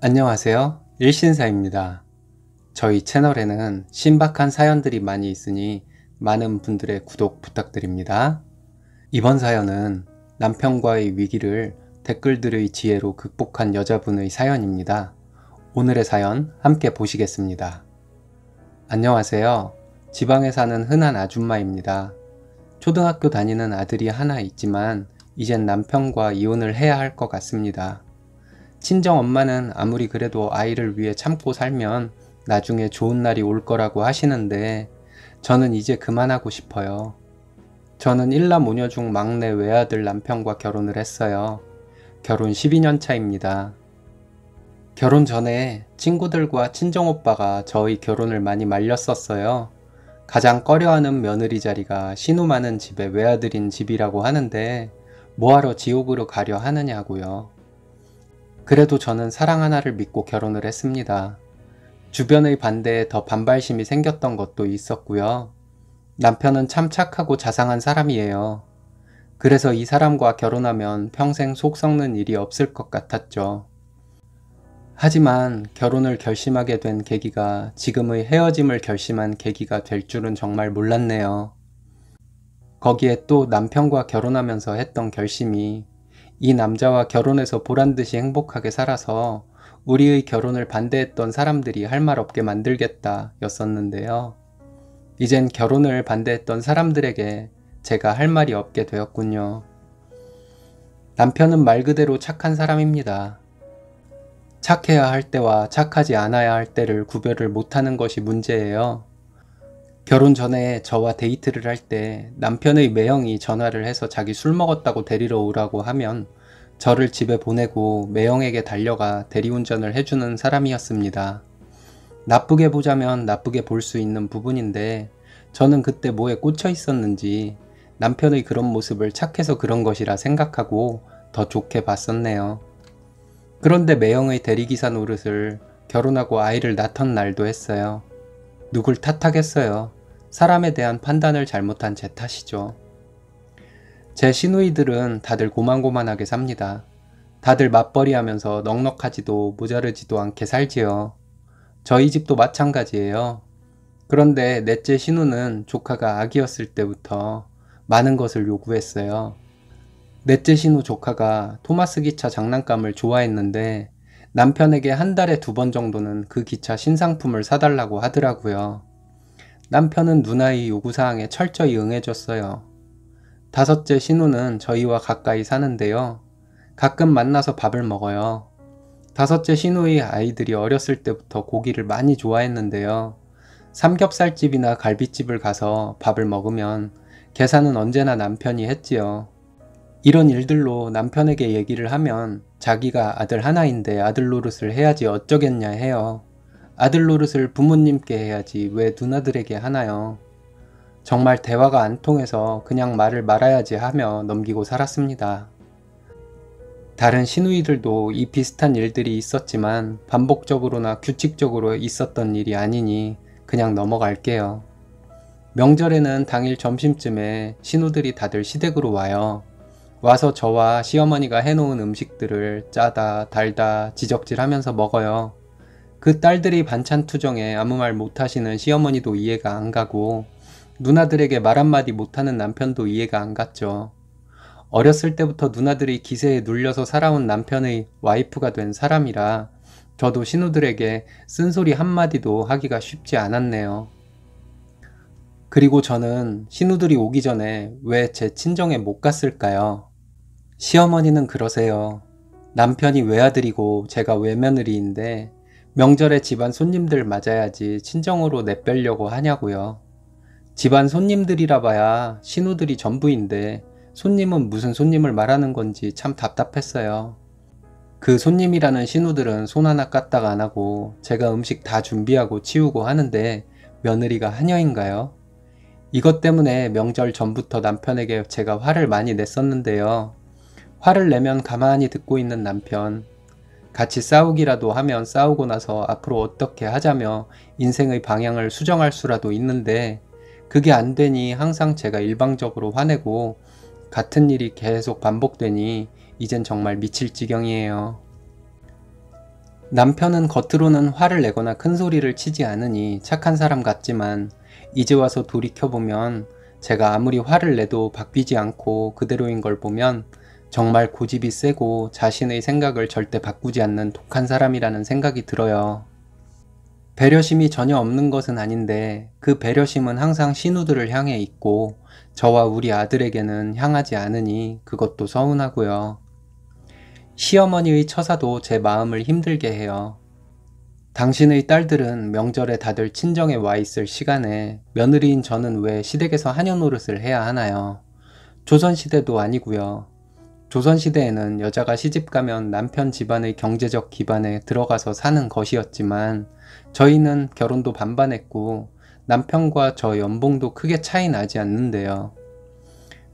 안녕하세요. 일신사입니다. 저희 채널에는 신박한 사연들이 많이 있으니 많은 분들의 구독 부탁드립니다. 이번 사연은 남편과의 위기를 댓글들의 지혜로 극복한 여자분의 사연입니다. 오늘의 사연 함께 보시겠습니다. 안녕하세요. 지방에 사는 흔한 아줌마입니다. 초등학교 다니는 아들이 하나 있지만 이젠 남편과 이혼을 해야 할 것 같습니다. 친정 엄마는 아무리 그래도 아이를 위해 참고 살면 나중에 좋은 날이 올 거라고 하시는데 저는 이제 그만하고 싶어요. 저는 일남오녀 중 막내 외아들 남편과 결혼을 했어요. 결혼 12년 차입니다. 결혼 전에 친구들과 친정오빠가 저희 결혼을 많이 말렸었어요. 가장 꺼려하는 며느리 자리가 신우 많은 집의 외아들인 집이라고 하는데 뭐하러 지옥으로 가려 하느냐고요. 그래도 저는 사랑 하나를 믿고 결혼을 했습니다. 주변의 반대에 더 반발심이 생겼던 것도 있었고요. 남편은 참 착하고 자상한 사람이에요. 그래서 이 사람과 결혼하면 평생 속 썩는 일이 없을 것 같았죠. 하지만 결혼을 결심하게 된 계기가 지금의 헤어짐을 결심한 계기가 될 줄은 정말 몰랐네요. 거기에 또 남편과 결혼하면서 했던 결심이 이 남자와 결혼해서 보란듯이 행복하게 살아서 우리의 결혼을 반대했던 사람들이 할 말 없게 만들겠다 였었는데요. 이젠 결혼을 반대했던 사람들에게 제가 할 말이 없게 되었군요. 남편은 말 그대로 착한 사람입니다. 착해야 할 때와 착하지 않아야 할 때를 구별을 못하는 것이 문제예요. 결혼 전에 저와 데이트를 할 때 남편의 매형이 전화를 해서 자기 술 먹었다고 데리러 오라고 하면 저를 집에 보내고 매형에게 달려가 대리운전을 해주는 사람이었습니다. 나쁘게 보자면 나쁘게 볼 수 있는 부분인데 저는 그때 뭐에 꽂혀 있었는지 남편의 그런 모습을 착해서 그런 것이라 생각하고 더 좋게 봤었네요. 그런데 매형의 대리기사 노릇을 결혼하고 아이를 낳던 날도 했어요. 누굴 탓하겠어요. 사람에 대한 판단을 잘못한 제 탓이죠. 제 시누이들은 다들 고만고만하게 삽니다. 다들 맞벌이 하면서 넉넉하지도 모자르지도 않게 살지요. 저희 집도 마찬가지예요. 그런데 넷째 시누는 조카가 아기였을 때부터 많은 것을 요구했어요. 넷째 시누 조카가 토마스 기차 장난감을 좋아했는데 남편에게 한 달에 2번 정도는 그 기차 신상품을 사달라고 하더라고요. 남편은 누나의 요구사항에 철저히 응해줬어요. 다섯째 신우는 저희와 가까이 사는데요. 가끔 만나서 밥을 먹어요. 다섯째 신우의 아이들이 어렸을 때부터 고기를 많이 좋아했는데요. 삼겹살집이나 갈비집을 가서 밥을 먹으면 계산은 언제나 남편이 했지요. 이런 일들로 남편에게 얘기를 하면 자기가 아들 하나인데 아들 노릇을 해야지 어쩌겠냐 해요. 아들 노릇을 부모님께 해야지 왜 누나들에게 하나요? 정말 대화가 안 통해서 그냥 말을 말아야지 하며 넘기고 살았습니다. 다른 시누이들도 이 비슷한 일들이 있었지만 반복적으로나 규칙적으로 있었던 일이 아니니 그냥 넘어갈게요. 명절에는 당일 점심쯤에 시누들이 다들 시댁으로 와요. 와서 저와 시어머니가 해놓은 음식들을 짜다 달다 지적질하면서 먹어요. 그 딸들이 반찬 투정에 아무 말 못하시는 시어머니도 이해가 안 가고 누나들에게 말 한마디 못하는 남편도 이해가 안 갔죠. 어렸을 때부터 누나들이 기세에 눌려서 살아온 남편의 와이프가 된 사람이라 저도 시누들에게 쓴소리 한마디도 하기가 쉽지 않았네요. 그리고 저는 시누들이 오기 전에 왜 제 친정에 못 갔을까요? 시어머니는 그러세요. 남편이 외아들이고 제가 외며느리인데 명절에 집안 손님들 맞아야지 친정으로 내빼려고 하냐고요. 집안 손님들이라 봐야 시누들이 전부인데 손님은 무슨 손님을 말하는 건지 참 답답했어요. 그 손님이라는 시누들은 손 하나 까딱 안 하고 제가 음식 다 준비하고 치우고 하는데 며느리가 하녀인가요? 이것 때문에 명절 전부터 남편에게 제가 화를 많이 냈었는데요. 화를 내면 가만히 듣고 있는 남편. 같이 싸우기라도 하면 싸우고 나서 앞으로 어떻게 하자며 인생의 방향을 수정할 수라도 있는데 그게 안 되니 항상 제가 일방적으로 화내고 같은 일이 계속 반복되니 이젠 정말 미칠 지경이에요. 남편은 겉으로는 화를 내거나 큰 소리를 치지 않으니 착한 사람 같지만 이제 와서 돌이켜보면 제가 아무리 화를 내도 바뀌지 않고 그대로인 걸 보면 정말 고집이 세고 자신의 생각을 절대 바꾸지 않는 독한 사람이라는 생각이 들어요. 배려심이 전혀 없는 것은 아닌데 그 배려심은 항상 신우들을 향해 있고 저와 우리 아들에게는 향하지 않으니 그것도 서운하고요. 시어머니의 처사도 제 마음을 힘들게 해요. 당신의 딸들은 명절에 다들 친정에 와 있을 시간에 며느리인 저는 왜 시댁에서 하녀 노릇을 해야 하나요? 조선시대도 아니고요. 조선시대에는 여자가 시집가면 남편 집안의 경제적 기반에 들어가서 사는 것이었지만 저희는 결혼도 반반했고 남편과 저 연봉도 크게 차이 나지 않는데요.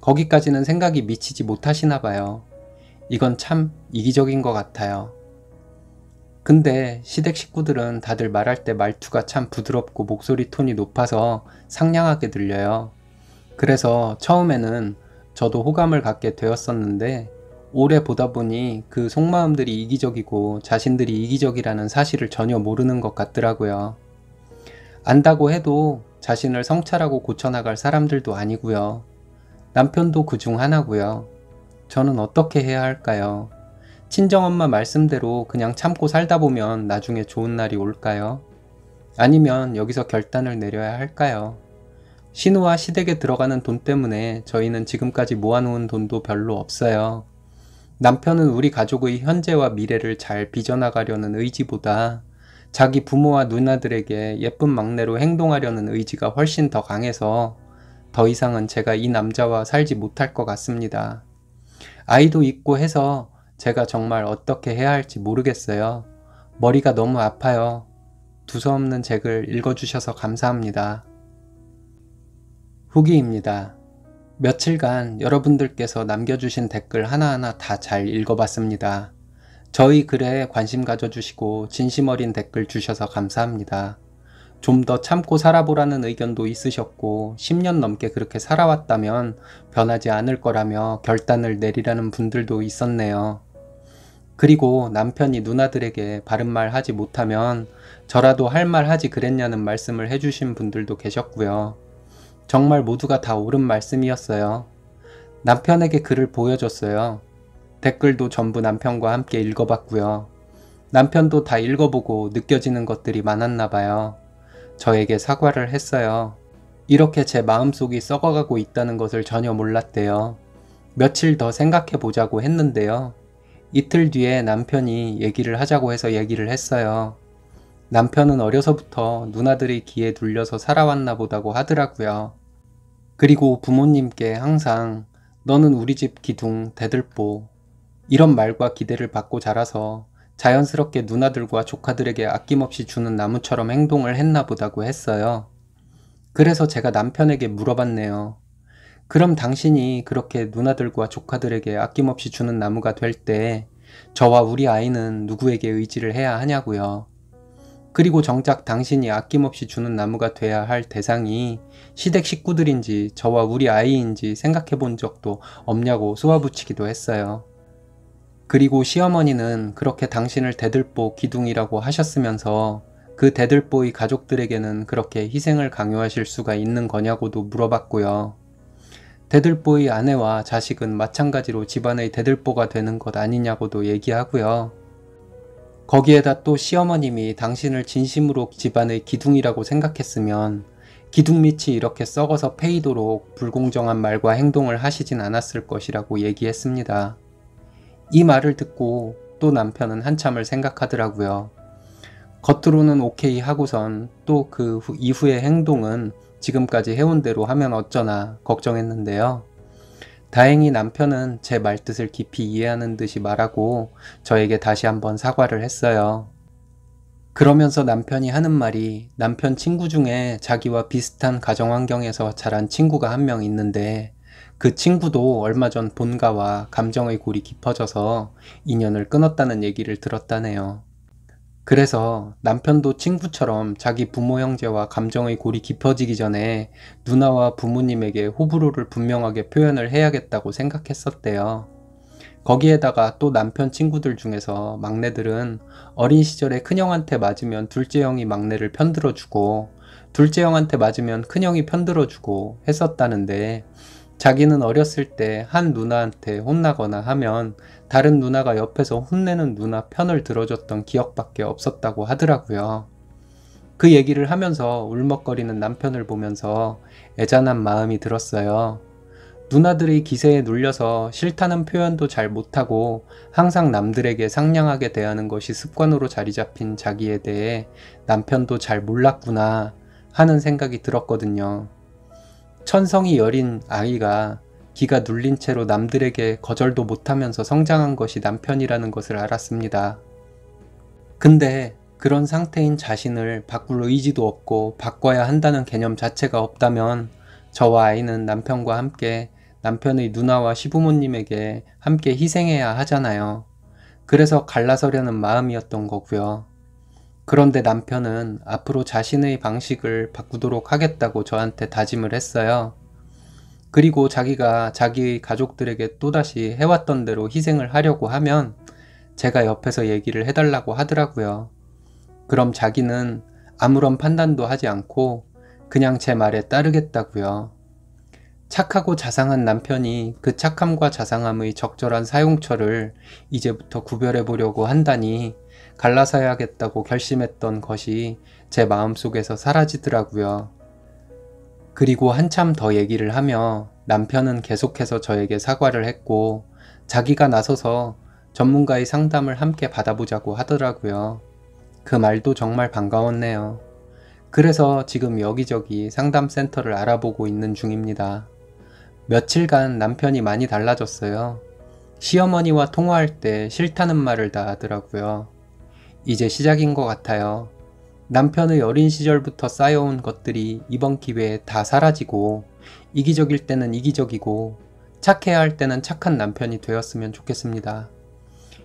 거기까지는 생각이 미치지 못하시나 봐요. 이건 참 이기적인 것 같아요. 근데 시댁 식구들은 다들 말할 때 말투가 참 부드럽고 목소리 톤이 높아서 상냥하게 들려요. 그래서 처음에는 저도 호감을 갖게 되었었는데 오래 보다 보니 그 속마음들이 이기적이고 자신들이 이기적이라는 사실을 전혀 모르는 것 같더라고요. 안다고 해도 자신을 성찰하고 고쳐나갈 사람들도 아니고요. 남편도 그중 하나고요. 저는 어떻게 해야 할까요? 친정엄마 말씀대로 그냥 참고 살다 보면 나중에 좋은 날이 올까요? 아니면 여기서 결단을 내려야 할까요? 신우와 시댁에 들어가는 돈 때문에 저희는 지금까지 모아놓은 돈도 별로 없어요. 남편은 우리 가족의 현재와 미래를 잘 빚어나가려는 의지보다 자기 부모와 누나들에게 예쁜 막내로 행동하려는 의지가 훨씬 더 강해서 더 이상은 제가 이 남자와 살지 못할 것 같습니다. 아이도 있고 해서 제가 정말 어떻게 해야 할지 모르겠어요. 머리가 너무 아파요. 두서없는 책을 읽어주셔서 감사합니다. 후기입니다. 며칠간 여러분들께서 남겨주신 댓글 하나하나 다 잘 읽어봤습니다. 저희 글에 관심 가져주시고 진심 어린 댓글 주셔서 감사합니다. 좀 더 참고 살아보라는 의견도 있으셨고 10년 넘게 그렇게 살아왔다면 변하지 않을 거라며 결단을 내리라는 분들도 있었네요. 그리고 남편이 누나들에게 바른 말 하지 못하면 저라도 할 말 하지 그랬냐는 말씀을 해주신 분들도 계셨고요. 정말 모두가 다 옳은 말씀이었어요. 남편에게 글을 보여줬어요. 댓글도 전부 남편과 함께 읽어봤고요. 남편도 다 읽어보고 느껴지는 것들이 많았나 봐요. 저에게 사과를 했어요. 이렇게 제 마음속이 썩어가고 있다는 것을 전혀 몰랐대요. 며칠 더 생각해보자고 했는데요. 이틀 뒤에 남편이 얘기를 하자고 해서 얘기를 했어요. 남편은 어려서부터 누나들의 기에 눌려서 살아왔나 보다고 하더라고요. 그리고 부모님께 항상 너는 우리 집 기둥 대들보 이런 말과 기대를 받고 자라서 자연스럽게 누나들과 조카들에게 아낌없이 주는 나무처럼 행동을 했나 보다고 했어요. 그래서 제가 남편에게 물어봤네요. 그럼 당신이 그렇게 누나들과 조카들에게 아낌없이 주는 나무가 될 때 저와 우리 아이는 누구에게 의지를 해야 하냐고요. 그리고 정작 당신이 아낌없이 주는 나무가 돼야 할 대상이 시댁 식구들인지 저와 우리 아이인지 생각해 본 적도 없냐고 쏘아붙이기도 했어요. 그리고 시어머니는 그렇게 당신을 대들보 기둥이라고 하셨으면서 그 대들보의 가족들에게는 그렇게 희생을 강요하실 수가 있는 거냐고도 물어봤고요. 대들보의 아내와 자식은 마찬가지로 집안의 대들보가 되는 것 아니냐고도 얘기하고요. 거기에다 또 시어머님이 당신을 진심으로 집안의 기둥이라고 생각했으면 기둥 밑이 이렇게 썩어서 패이도록 불공정한 말과 행동을 하시진 않았을 것이라고 얘기했습니다. 이 말을 듣고 또 남편은 한참을 생각하더라고요. 겉으로는 오케이 하고선 또 그 이후의 행동은 지금까지 해온 대로 하면 어쩌나 걱정했는데요. 다행히 남편은 제 말뜻을 깊이 이해하는 듯이 말하고 저에게 다시 한번 사과를 했어요. 그러면서 남편이 하는 말이 남편 친구 중에 자기와 비슷한 가정환경에서 자란 친구가 한 명 있는데 그 친구도 얼마 전 본가와 감정의 골이 깊어져서 인연을 끊었다는 얘기를 들었다네요. 그래서 남편도 친구처럼 자기 부모 형제와 감정의 골이 깊어지기 전에 누나와 부모님에게 호불호를 분명하게 표현을 해야겠다고 생각했었대요. 거기에다가 또 남편 친구들 중에서 막내들은 어린 시절에 큰형한테 맞으면 둘째 형이 막내를 편들어주고 둘째 형한테 맞으면 큰형이 편들어주고 했었다는데 자기는 어렸을 때 한 누나한테 혼나거나 하면 다른 누나가 옆에서 혼내는 누나 편을 들어줬던 기억밖에 없었다고 하더라고요. 그 얘기를 하면서 울먹거리는 남편을 보면서 애잔한 마음이 들었어요. 누나들의 기세에 눌려서 싫다는 표현도 잘 못하고 항상 남들에게 상냥하게 대하는 것이 습관으로 자리 잡힌 자기에 대해 남편도 잘 몰랐구나 하는 생각이 들었거든요. 천성이 여린 아이가 기가 눌린 채로 남들에게 거절도 못하면서 성장한 것이 남편이라는 것을 알았습니다. 근데 그런 상태인 자신을 바꿀 의지도 없고 바꿔야 한다는 개념 자체가 없다면 저와 아이는 남편과 함께 남편의 누나와 시부모님에게 함께 희생해야 하잖아요. 그래서 갈라서려는 마음이었던 거고요. 그런데 남편은 앞으로 자신의 방식을 바꾸도록 하겠다고 저한테 다짐을 했어요. 그리고 자기가 자기의 가족들에게 또다시 해왔던 대로 희생을 하려고 하면 제가 옆에서 얘기를 해달라고 하더라고요. 그럼 자기는 아무런 판단도 하지 않고 그냥 제 말에 따르겠다고요. 착하고 자상한 남편이 그 착함과 자상함의 적절한 사용처를 이제부터 구별해 보려고 한다니 갈라서야겠다고 결심했던 것이 제 마음속에서 사라지더라고요. 그리고 한참 더 얘기를 하며 남편은 계속해서 저에게 사과를 했고 자기가 나서서 전문가의 상담을 함께 받아보자고 하더라고요. 그 말도 정말 반가웠네요. 그래서 지금 여기저기 상담센터를 알아보고 있는 중입니다. 며칠간 남편이 많이 달라졌어요. 시어머니와 통화할 때 싫다는 말을 다 하더라고요. 이제 시작인 것 같아요. 남편의 어린 시절부터 쌓여온 것들이 이번 기회에 다 사라지고 이기적일 때는 이기적이고 착해야 할 때는 착한 남편이 되었으면 좋겠습니다.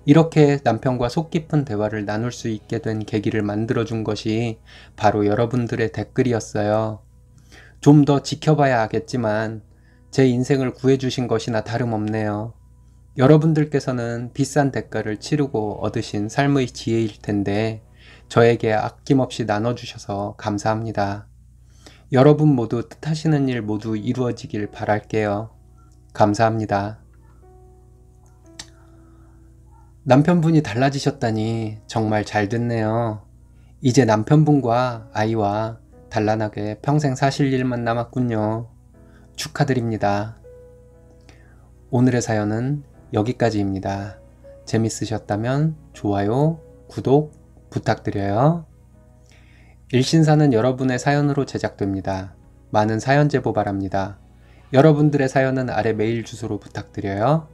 이렇게 남편과 속 깊은 대화를 나눌 수 있게 된 계기를 만들어준 것이 바로 여러분들의 댓글이었어요. 좀 더 지켜봐야 하겠지만 제 인생을 구해주신 것이나 다름없네요. 여러분들께서는 비싼 대가를 치르고 얻으신 삶의 지혜일 텐데 저에게 아낌없이 나눠주셔서 감사합니다. 여러분 모두 뜻하시는 일 모두 이루어지길 바랄게요. 감사합니다. 남편분이 달라지셨다니 정말 잘 됐네요. 이제 남편분과 아이와 단란하게 평생 사실 일만 남았군요. 축하드립니다. 오늘의 사연은 여기까지입니다. 재밌으셨다면 좋아요, 구독 부탁드려요. 일신사는 여러분의 사연으로 제작됩니다. 많은 사연 제보 바랍니다. 여러분들의 사연은 아래 메일 주소로 부탁드려요.